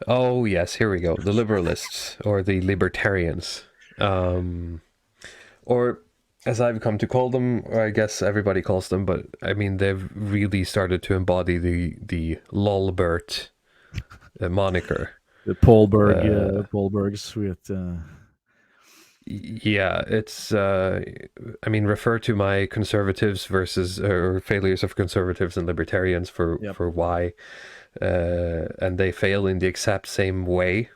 Oh yes, here we go. The liberalists or the libertarians, um, or as I've come to call them, or I guess everybody calls them, but I mean they've really started to embody the lolbert moniker. The Uh, Polbergs with yeah, it's. I mean, refer to my conservatives versus or failures of conservatives and libertarians yep. for why, and they fail in the exact same way.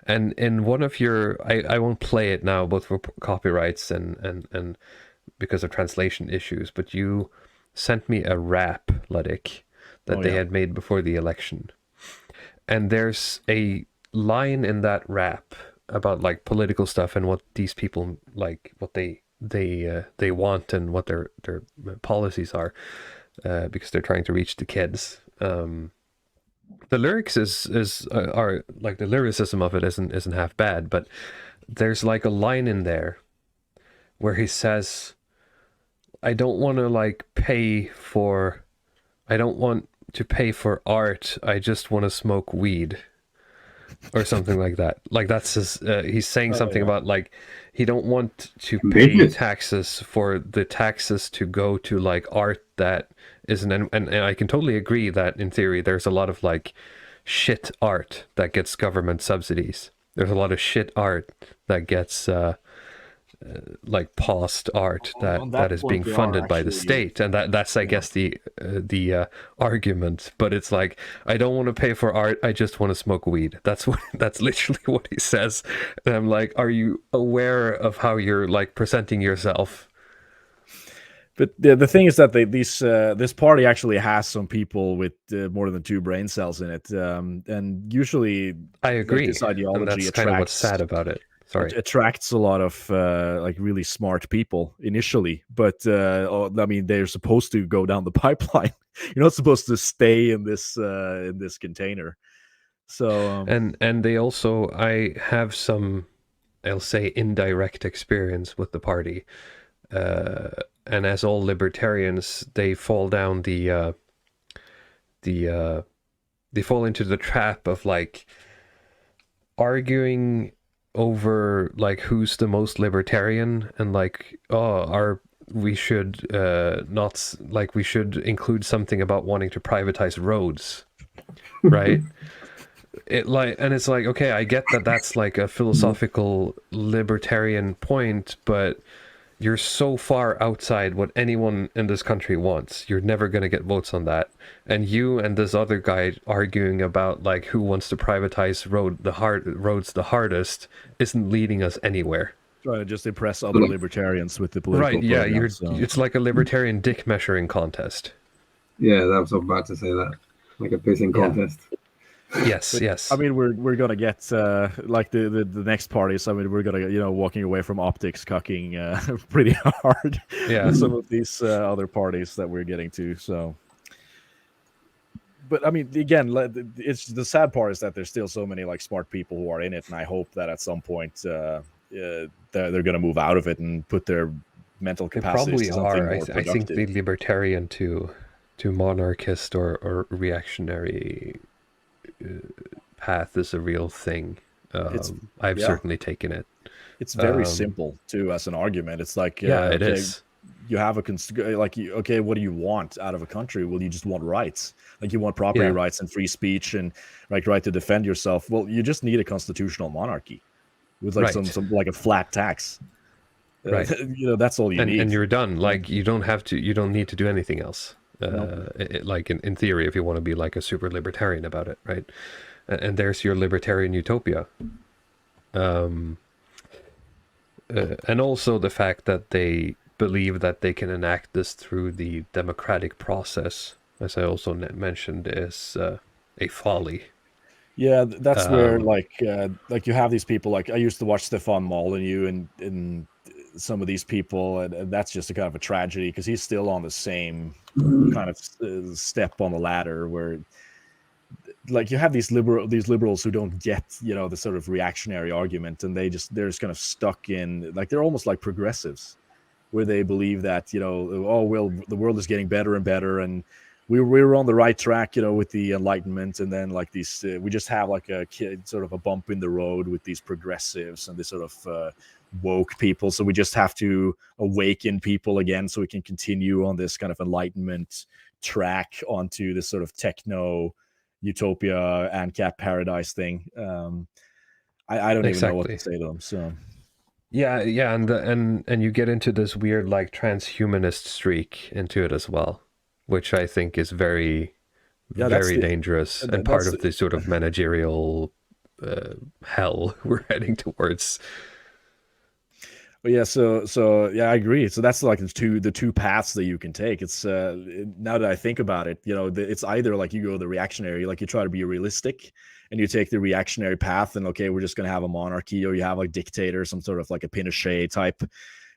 And in one of your, I won't play it now, both for copyrights and because of translation issues. But you sent me a rap, Luddick, Oh that they yeah. had made before the election, and there's a line in that rap about like political stuff and what these people like, what they want and what their policies are, because they're trying to reach the kids. The lyrics is are like the lyricism of it isn't half bad, but there's like a line in there where he says, "I don't want to like pay for, I don't want to pay for art. I just want to smoke weed." Or something like that. Like that's his. He's saying Oh something yeah. about like he don't want to pay Ambitious. taxes for the taxes to go to like art that isn't. And I can totally agree that in theory there's a lot of like shit art that gets government subsidies. There's a lot of shit art that gets like past art On that that is point, being they are funded by the actually, state, and that's I yeah. guess the argument. But it's like I don't want to pay for art. I just want to smoke weed. That's what that's literally what he says. And I'm like, are you aware of how you're like presenting yourself? But the thing is that this party actually has some people with more than two brain cells in it, and usually, I like agree, this and ideology that's kind of what's sad about it. Sorry. attracts a lot of like really smart people initially, but I mean they're supposed to go down the pipeline. You're not supposed to stay in this container. So And they also I have some, I'll say, indirect experience with the party. Uh, and as all libertarians, they fall down the they fall into the trap of like arguing over like who's the most libertarian and like, oh, our we should not like we should include something about wanting to privatize roads, right? It like, and it's like, okay, I get that that's like a philosophical libertarian point, but you're so far outside what anyone in this country wants. You're never going to get votes on that. And you and this other guy arguing about like who wants to privatize roads the hardest isn't leading us anywhere. trying to just impress other So, libertarians with the Right, political yeah, program. you're So it's like a libertarian dick measuring contest. yeah, I was about to say that. Like a pissing Yeah. contest. Yes, but I yes. mean, we're gonna get like the next parties. I mean, we're gonna walking away from optics cucking pretty hard Yeah. with some of these other parties that we're getting to. So, but I mean, again, it's the sad part is that there's still so many like smart people who are in it, and I hope that at some point they're gonna move out of it and put their mental They capacities probably to something are. more I think productive. the libertarian to monarchist or reactionary path is a real thing. It's I've yeah, certainly taken it. it's very Um, simple too as an argument. It's like yeah, it okay, is. you have a okay, what do you want out of a country? Well, you just want rights, like you want property Yeah, rights and free speech and like right to defend yourself. Well, you just need a constitutional monarchy with like right, some like a flat tax. right. That's all you And need. you're done. And Like you don't have to. You don't need to do anything else. no, Like in theory, if you want to be like a super libertarian about it, right? And there's your libertarian utopia. Um, and also the fact that they believe that they can enact this through the democratic process, as I also mentioned, is a folly. yeah, that's where Um, like you have these people. Like I used to watch Stefan Molyneux and some of these people, and that's just a kind of a tragedy because he's still on the same kind of step on the ladder where like you have these liberals who don't get the sort of reactionary argument, and they're just kind of stuck in like they're almost like progressives where they believe that oh well the world is getting better and better, and we were on the right track, with the Enlightenment, and then like these, we just have like a sort of a bump in the road with these progressives and this sort of woke people. So we just have to awaken people again, so we can continue on this kind of Enlightenment track onto this sort of techno utopia and cap paradise thing. I don't even know what to say to them. So yeah, and you get into this weird like transhumanist streak into it as well, which I think is very very dangerous and part of the sort of managerial hell we're heading towards. But yeah, so yeah, I agree. So that's like the two paths that you can take. It's now that I think about it, it's either like you go the reactionary, like you try to be realistic, and you take the reactionary path, and okay, we're just gonna have a monarchy, or you have like dictator, some sort of like a Pinochet type,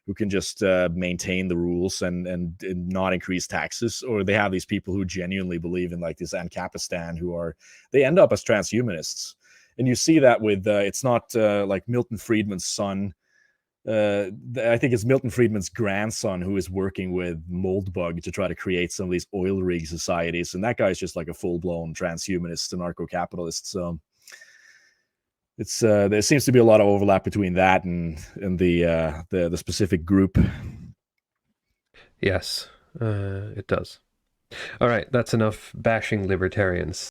who can just maintain the rules and not increase taxes, or they have these people who genuinely believe in like this Ancapistan, they end up as transhumanists, and you see that with it's not like Milton Friedman's son. I think it's Milton Friedman's grandson who is working with Moldbug to try to create some of these oil rig societies, and that guy's just like a full-blown transhumanist, anarcho-capitalist. So it's there seems to be a lot of overlap between that and the specific group. Yes, it does. All right, that's enough bashing libertarians.